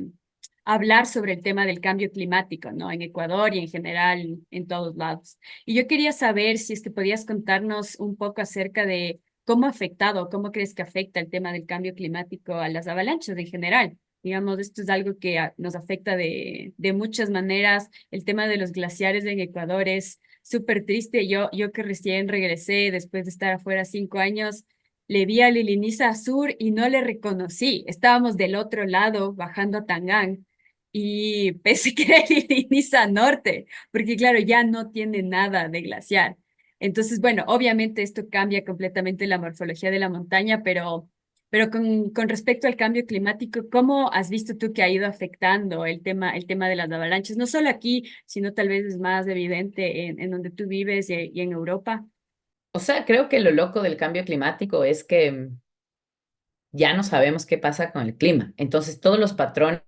S1: hablar sobre el tema del cambio climático, ¿no? En Ecuador y en general en todos lados. Y yo quería saber si es que podías contarnos un poco acerca de cómo ha afectado, cómo crees que afecta el tema del cambio climático a las avalanchas en general. Digamos, esto es algo que nos afecta de muchas maneras. El tema de los glaciares en Ecuador es súper triste. Yo que recién regresé después de estar afuera 5 años, le vi a Liliniza Sur y no le reconocí. Estábamos del otro lado bajando a Tangán y pensé que era Liliniza Norte, porque claro, ya no tiene nada de glaciar. Entonces, bueno, obviamente esto cambia completamente la morfología de la montaña, pero con respecto al cambio climático, ¿cómo has visto tú que ha ido afectando el tema de las avalanchas? No solo aquí, sino tal vez es más evidente en donde tú vives y en Europa.
S2: O sea, creo que lo loco del cambio climático es que ya no sabemos qué pasa con el clima. Entonces, todos los patrones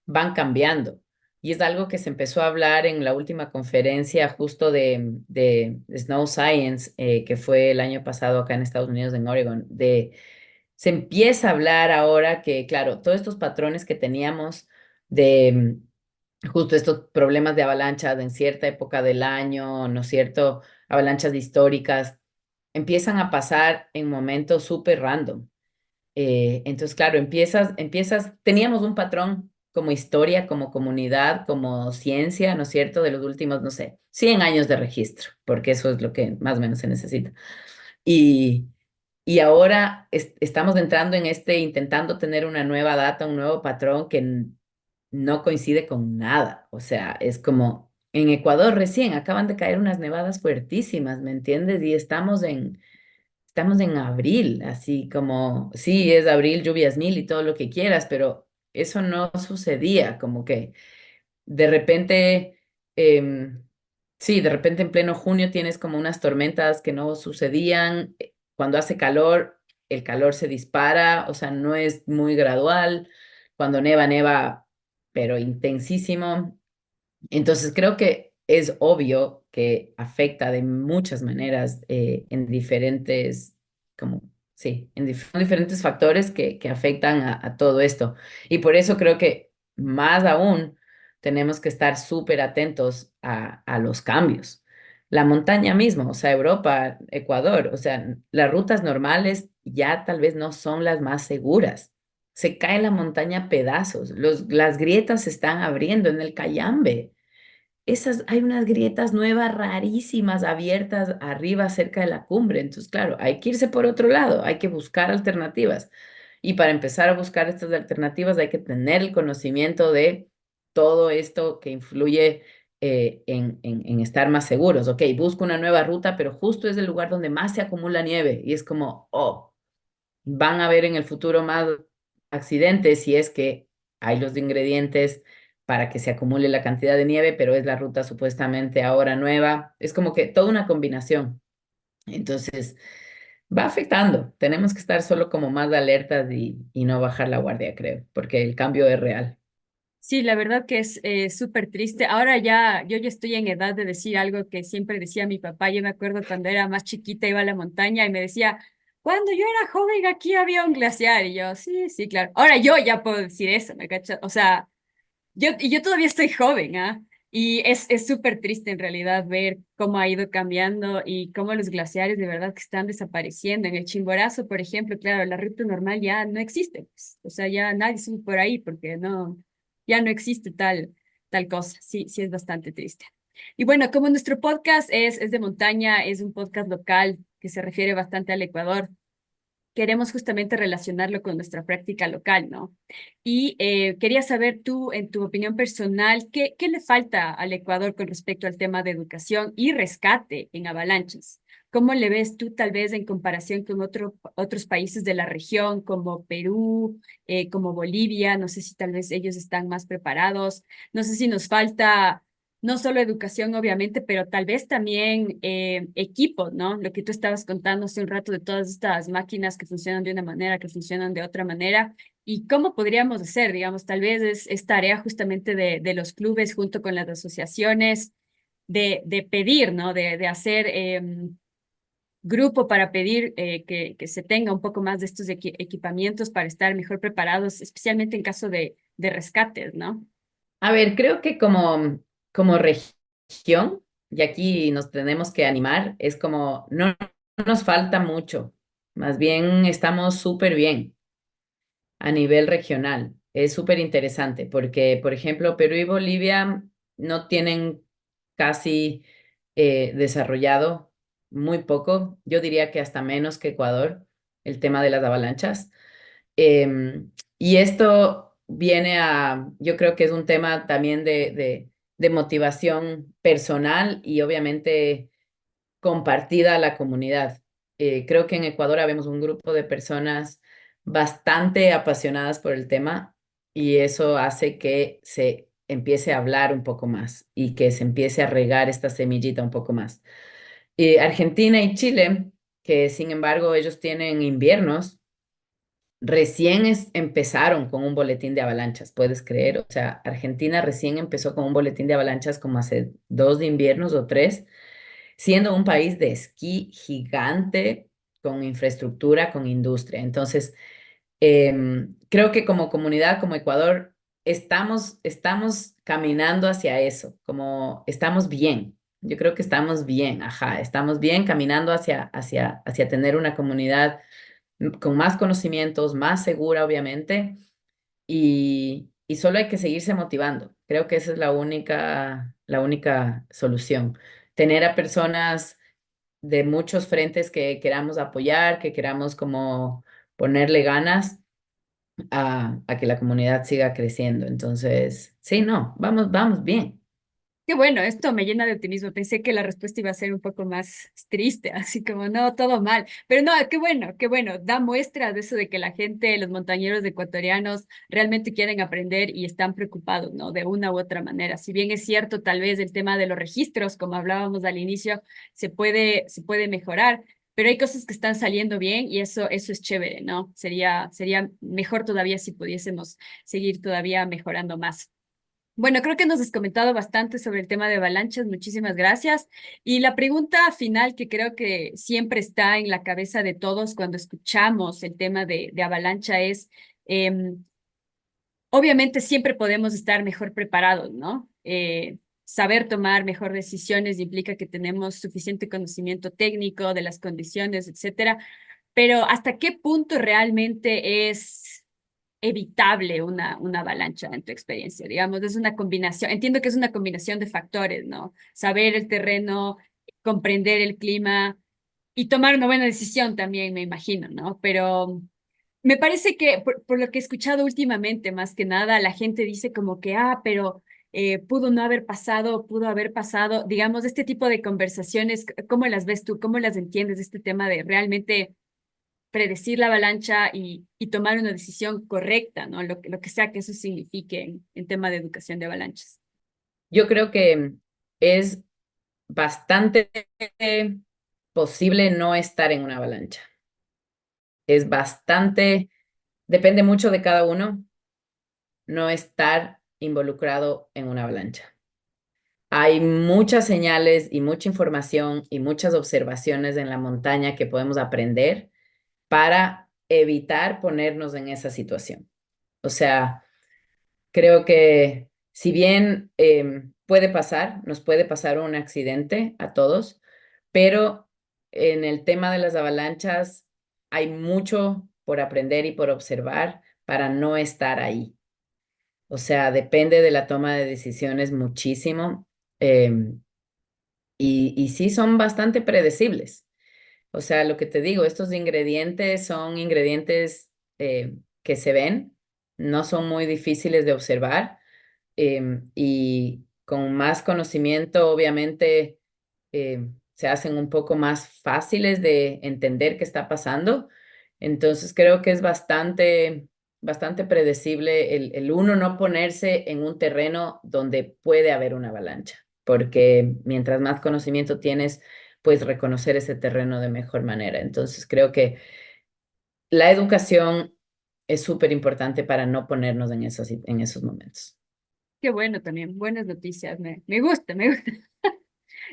S2: van cambiando. Y es algo que se empezó a hablar en la última conferencia justo de Snow Science, que fue el año pasado acá en Estados Unidos, en Oregon, se empieza a hablar ahora que, claro, todos estos patrones que teníamos de justo estos problemas de avalancha en cierta época del año, ¿no es cierto? Avalanchas históricas, empiezan a pasar en momentos súper random. Entonces, claro, teníamos un patrón como historia, como comunidad, como ciencia, ¿no es cierto?, de los últimos, no sé, 100 años de registro, porque eso es lo que más o menos se necesita. Y, y ahora estamos entrando en intentando tener una nueva data, un nuevo patrón que no coincide con nada. O sea, es como en Ecuador recién acaban de caer unas nevadas fuertísimas, ¿me entiendes? Y estamos en abril, así como, sí, es abril, lluvias mil y todo lo que quieras, pero eso no sucedía, como que de repente, sí, de repente en pleno junio tienes como unas tormentas que no sucedían. Cuando hace calor, el calor se dispara, o sea, no es muy gradual. Cuando neva, neva, pero intensísimo. Entonces creo que es obvio que afecta de muchas maneras en diferentes, como, sí, son diferentes factores que afectan a todo esto. Y por eso creo que más aún tenemos que estar súper atentos a los cambios. La montaña mismo, o sea, Europa, Ecuador, o sea, las rutas normales ya tal vez no son las más seguras. Se cae la montaña a pedazos, las grietas se están abriendo en el Cayambe. Hay unas grietas nuevas rarísimas abiertas arriba cerca de la cumbre. Entonces, claro, hay que irse por otro lado, hay que buscar alternativas. Y para empezar a buscar estas alternativas hay que tener el conocimiento de todo esto que influye en estar más seguros. Ok, busco una nueva ruta, pero justo es el lugar donde más se acumula nieve. Y es como, oh, van a haber en el futuro más accidentes si es que hay los ingredientes para que se acumule la cantidad de nieve, pero es la ruta supuestamente ahora nueva. Es como que toda una combinación. Entonces, va afectando. Tenemos que estar solo como más alertas y no bajar la guardia, creo, porque el cambio es real.
S1: Sí, la verdad que es súper triste. Ahora ya, yo ya estoy en edad de decir algo que siempre decía mi papá. Yo me acuerdo cuando era más chiquita, iba a la montaña y me decía, cuando yo era joven aquí había un glaciar. Y yo, sí, sí, claro. Ahora yo ya puedo decir eso, ¿me cachas? O sea, yo todavía estoy joven, ¿ah? Y es súper triste en realidad ver cómo ha ido cambiando y cómo los glaciares de verdad que están desapareciendo. En el Chimborazo, por ejemplo, claro, la ruta normal ya no existe, pues. O sea, ya nadie sube por ahí porque no, ya no existe tal cosa. Sí, sí es bastante triste. Y bueno, como nuestro podcast es de montaña, es un podcast local que se refiere bastante al Ecuador, queremos justamente relacionarlo con nuestra práctica local, ¿no? Y quería saber tú, en tu opinión personal, ¿qué le falta al Ecuador con respecto al tema de educación y rescate en avalanchas? ¿Cómo le ves tú tal vez en comparación con otros países de la región como Perú, como Bolivia? No sé si tal vez ellos están más preparados. No sé si nos falta no solo educación, obviamente, pero tal vez también equipo, ¿no? Lo que tú estabas contando hace un rato de todas estas máquinas que funcionan de una manera, que funcionan de otra manera. ¿Y cómo podríamos hacer? Digamos, tal vez es tarea justamente de los clubes junto con las asociaciones de pedir, ¿no? De hacer grupo para pedir que se tenga un poco más de estos equipamientos para estar mejor preparados, especialmente en caso de rescates, ¿no?
S2: A ver, creo que como región, y aquí nos tenemos que animar, es como no nos falta mucho, más bien estamos súper bien a nivel regional. Es súper interesante porque, por ejemplo, Perú y Bolivia no tienen casi desarrollado muy poco, yo diría que hasta menos que Ecuador, el tema de las avalanchas. Y esto viene yo creo que es un tema también de motivación personal y obviamente compartida a la comunidad. Creo que en Ecuador habemos un grupo de personas bastante apasionadas por el tema y eso hace que se empiece a hablar un poco más y que se empiece a regar esta semillita un poco más. Argentina y Chile, que sin embargo ellos tienen inviernos, recién empezaron con un boletín de avalanchas, ¿puedes creer? O sea, Argentina recién empezó con un boletín de avalanchas como hace 2 inviernos o 3, siendo un país de esquí gigante, con infraestructura, con industria. Entonces, creo que como comunidad, como Ecuador, estamos caminando hacia eso, como estamos bien. Yo creo que estamos bien, ajá, estamos bien caminando hacia tener una comunidad con más conocimientos, más segura, obviamente, y solo hay que seguirse motivando. Creo que esa es la única solución. Tener a personas de muchos frentes que queramos apoyar, que queramos como ponerle ganas a que la comunidad siga creciendo. Entonces, sí, no, vamos bien.
S1: Qué bueno, esto me llena de optimismo. Pensé que la respuesta iba a ser un poco más triste, así como no, todo mal. Pero no, qué bueno. Da muestras de eso de que la gente, los montañeros ecuatorianos, realmente quieren aprender y están preocupados, ¿no? De una u otra manera. Si bien es cierto, tal vez el tema de los registros, como hablábamos al inicio, se puede mejorar, pero hay cosas que están saliendo bien y eso es chévere, ¿no? Sería mejor todavía si pudiésemos seguir todavía mejorando más. Bueno, creo que nos has comentado bastante sobre el tema de avalanchas. Muchísimas gracias. Y la pregunta final que creo que siempre está en la cabeza de todos cuando escuchamos el tema de avalancha es, em, obviamente siempre podemos estar mejor preparados, ¿no? Saber tomar mejor decisiones implica que tenemos suficiente conocimiento técnico de las condiciones, etcétera. Pero ¿hasta qué punto realmente es evitable una avalancha en tu experiencia? Digamos, es una combinación, entiendo que es una combinación de factores, ¿no? Saber el terreno, comprender el clima y tomar una buena decisión también, me imagino, ¿no? Pero me parece que por lo que he escuchado últimamente, más que nada, la gente dice como que, pero pudo no haber pasado, pudo haber pasado. Digamos, este tipo de conversaciones, ¿cómo las ves tú? ¿Cómo las entiendes? Este tema de realmente predecir la avalancha y tomar una decisión correcta, ¿no? Lo que sea que eso signifique en tema de educación de avalanchas.
S2: Yo creo que es bastante posible no estar en una avalancha. Es bastante, depende mucho de cada uno no estar involucrado en una avalancha. Hay muchas señales y mucha información y muchas observaciones en la montaña que podemos aprender para evitar ponernos en esa situación. O sea, creo que si bien puede pasar, nos puede pasar un accidente a todos, pero en el tema de las avalanchas hay mucho por aprender y por observar para no estar ahí. O sea, depende de la toma de decisiones muchísimo. y sí son bastante predecibles. O sea, lo que te digo, estos ingredientes son ingredientes que se ven, no son muy difíciles de observar y con más conocimiento, obviamente, se hacen un poco más fáciles de entender qué está pasando. Entonces, creo que es bastante predecible el uno no ponerse en un terreno donde puede haber una avalancha, porque mientras más conocimiento tienes, puedes reconocer ese terreno de mejor manera. Entonces, creo que la educación es súper importante para no ponernos en esos momentos.
S1: Qué bueno también, buenas noticias, me gusta, me gusta.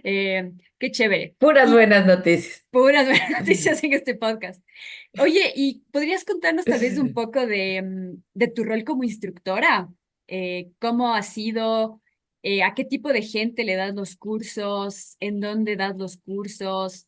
S1: Qué chévere.
S2: Puras
S1: Y
S2: buenas noticias.
S1: puras buenas noticias en este podcast. Oye, ¿y podrías contarnos tal vez un poco de tu rol como instructora? ¿Cómo ha sido? ¿A qué tipo de gente le das los cursos? ¿En dónde das los cursos?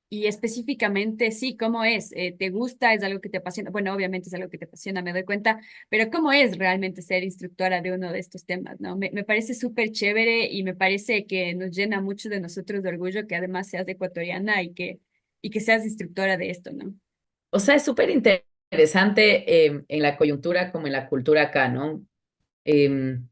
S1: Y específicamente, sí, ¿cómo es? ¿Te gusta? ¿Es algo que te apasiona? Bueno, obviamente es algo que te apasiona, me doy cuenta, pero ¿cómo es realmente ser instructora de uno de estos temas, ¿no? Me parece súper chévere y me parece que nos llena mucho de nosotros de orgullo que además seas ecuatoriana y que seas instructora de esto, ¿no?
S2: O sea, es súper interesante en la coyuntura como en la cultura acá, ¿no? Em,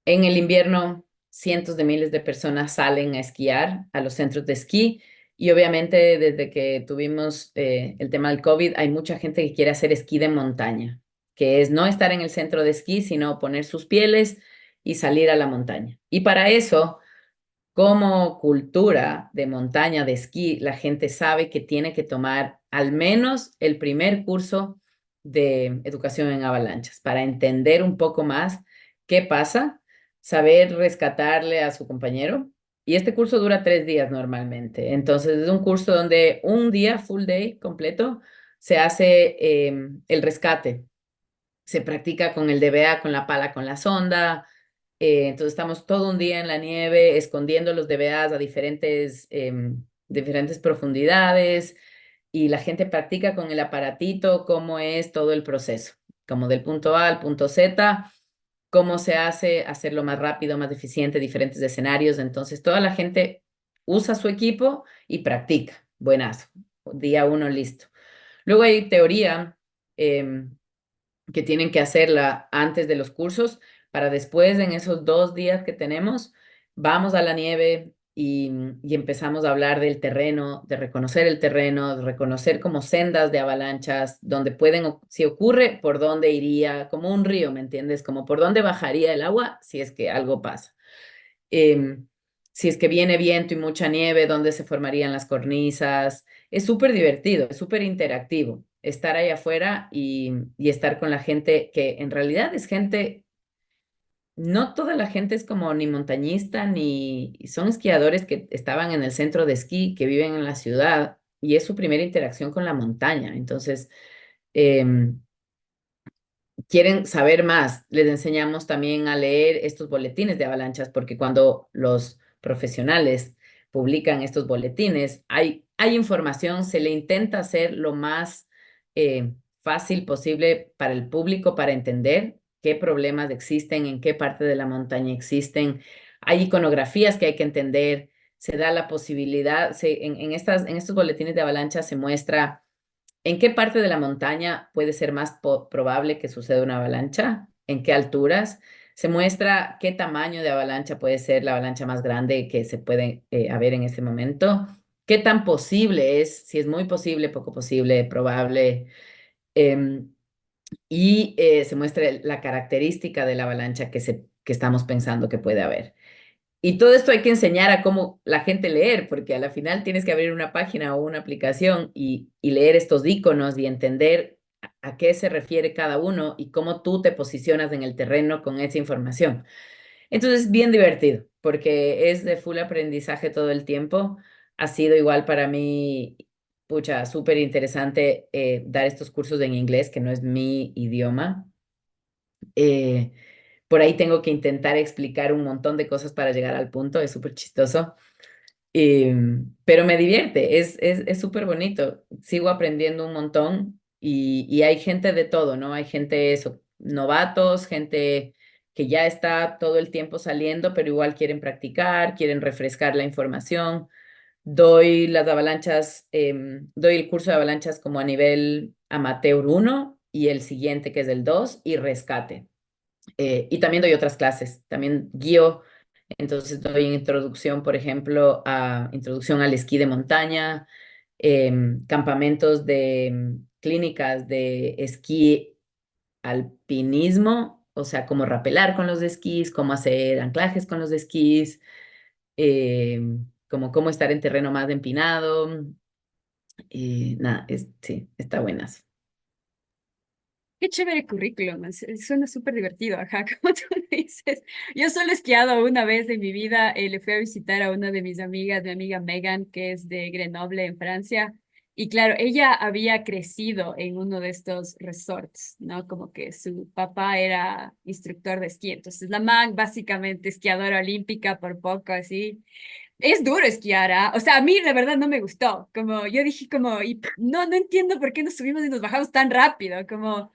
S2: en el invierno, cientos de miles de personas salen a esquiar a los centros de esquí y obviamente desde que tuvimos el tema del COVID, hay mucha gente que quiere hacer esquí de montaña, que es no estar en el centro de esquí, sino poner sus pieles y salir a la montaña. Y para eso como cultura de montaña, de esquí, la gente sabe que tiene que tomar al menos el primer curso de educación en avalanchas para entender un poco más qué pasa, saber rescatarle a su compañero. Y este curso dura 3 días normalmente. Entonces es un curso donde un día, full day, completo, se hace el rescate. Se practica con el DBA, con la pala, con la sonda, entonces estamos todo un día en la nieve escondiendo los DVAs a diferentes profundidades y la gente practica con el aparatito cómo es todo el proceso, como del punto A al punto Z, cómo se hace hacerlo más rápido, más eficiente, diferentes escenarios. Entonces toda la gente usa su equipo y practica. Buenazo. Día uno, listo. Luego hay teoría. em, que tienen que hacerla antes de los cursos, para después, en esos 2 días que tenemos, vamos a la nieve y empezamos a hablar del terreno, de reconocer el terreno, de reconocer como sendas de avalanchas, donde pueden, si ocurre, por dónde iría, como un río, ¿me entiendes? Como por dónde bajaría el agua si es que algo pasa. Em, si es que viene viento y mucha nieve, dónde se formarían las cornisas. Es súper divertido, es súper interactivo estar ahí afuera y estar con la gente que en realidad es gente, no toda la gente es como ni montañista, ni son esquiadores que estaban en el centro de esquí, que viven en la ciudad y es su primera interacción con la montaña. Entonces, em, quieren saber más, les enseñamos también a leer estos boletines de avalanchas, porque cuando los profesionales publican estos boletines, hay información, se le intenta hacer lo más fácil posible para el público para entender qué problemas existen, en qué parte de la montaña existen. Hay iconografías que hay que entender, se da la posibilidad, en estos boletines de avalancha se muestra ¿en qué parte de la montaña puede ser más probable que suceda una avalancha? ¿En qué alturas? Se muestra qué tamaño de avalancha puede ser la avalancha más grande que se puede haber en ese momento. ¿Qué tan posible es? Si es muy posible, poco posible, probable. Em, se muestra la característica de la avalancha que estamos pensando que puede haber. Y todo esto hay que enseñar a cómo la gente leer, porque a la final tienes que abrir una página o una aplicación y leer estos iconos y entender a qué se refiere cada uno y cómo tú te posicionas en el terreno con esa información. Entonces, bien divertido, porque es de full aprendizaje todo el tiempo. Ha sido igual para mí, pucha, súper interesante dar estos cursos en inglés, que no es mi idioma. Eh, por ahí tengo que intentar explicar un montón de cosas para llegar al punto, es súper chistoso. Pero me divierte, es súper bonito. Sigo aprendiendo un montón y hay gente de todo, ¿no? Hay gente, eso, novatos, gente que ya está todo el tiempo saliendo, pero igual quieren practicar, quieren refrescar la información. Doy las avalanchas, doy el curso de avalanchas como a nivel amateur uno y el siguiente que es el 2 y rescate. Y también doy otras clases, también guío, entonces doy introducción, por ejemplo, a introducción al esquí de montaña, campamentos de clínicas de esquí alpinismo, o sea, cómo rapelar con los esquís, cómo hacer anclajes con los esquís, como cómo estar en terreno más empinado. Nada, sí, está buenas.
S1: Qué chévere currículum, suena súper divertido, ajá, como tú dices. Yo solo he esquiado una vez en mi vida, le fui a visitar a una de mis amigas, mi amiga Megan, que es de Grenoble, en Francia, y claro, ella había crecido en uno de estos resorts, ¿no? Como que su papá era instructor de esquí, entonces la man básicamente esquiadora olímpica por poco, así. Es duro esquiar, ¿ah? O sea, a mí la verdad no me gustó, como yo dije como, y no entiendo por qué nos subimos y nos bajamos tan rápido, como...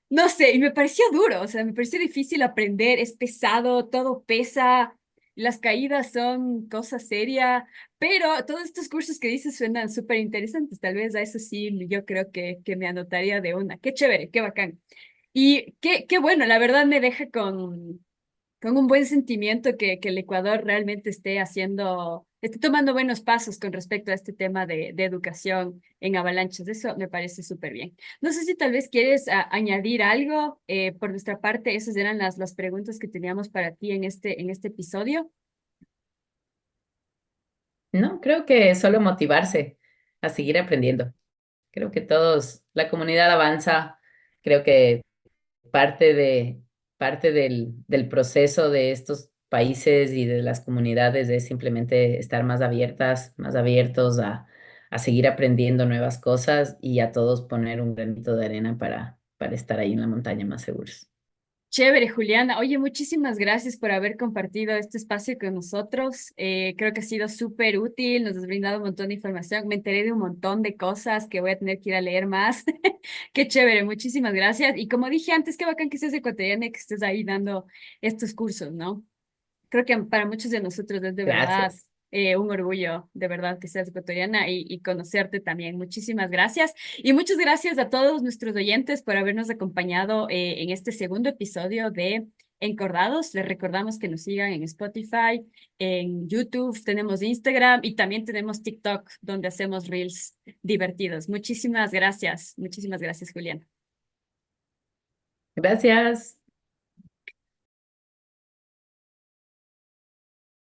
S1: No sé, y me pareció duro, o sea, me pareció difícil aprender, es pesado, todo pesa, las caídas son cosa seria, pero todos estos cursos que dices suenan súper interesantes, tal vez a eso sí yo creo que me anotaría de una. Qué chévere, qué bacán. Y qué bueno, la verdad me deja con un buen sentimiento que el Ecuador realmente esté haciendo, esté tomando buenos pasos con respecto a este tema de educación en avalanchas. Eso me parece súper bien. No sé si tal vez quieres añadir algo por nuestra parte. Esas eran las preguntas que teníamos para ti en este episodio.
S2: No, creo que solo motivarse a seguir aprendiendo. Creo que todos, la comunidad avanza, creo que parte parte del proceso de estos países y de las comunidades es simplemente estar más abiertas, más abiertos a seguir aprendiendo nuevas cosas y a todos poner un granito de arena para estar ahí en la montaña más seguros.
S1: Chévere, Juliana. Oye, muchísimas gracias por haber compartido este espacio con nosotros. Creo que ha sido súper útil, nos has brindado un montón de información. Me enteré de un montón de cosas que voy a tener que ir a leer más. Qué chévere, muchísimas gracias. Y como dije antes, qué bacán que seas ecuatoriana y que estés ahí dando estos cursos, ¿no? Creo que para muchos de nosotros es de verdad
S2: Gracias.
S1: un orgullo, de verdad, que seas ecuatoriana y conocerte también. Muchísimas gracias. Y muchas gracias a todos nuestros oyentes por habernos acompañado en este segundo episodio de Encordados. Les recordamos que nos sigan en Spotify, en YouTube, tenemos Instagram y también tenemos TikTok, donde hacemos reels divertidos. Muchísimas gracias. Muchísimas gracias, Juliana.
S2: Gracias.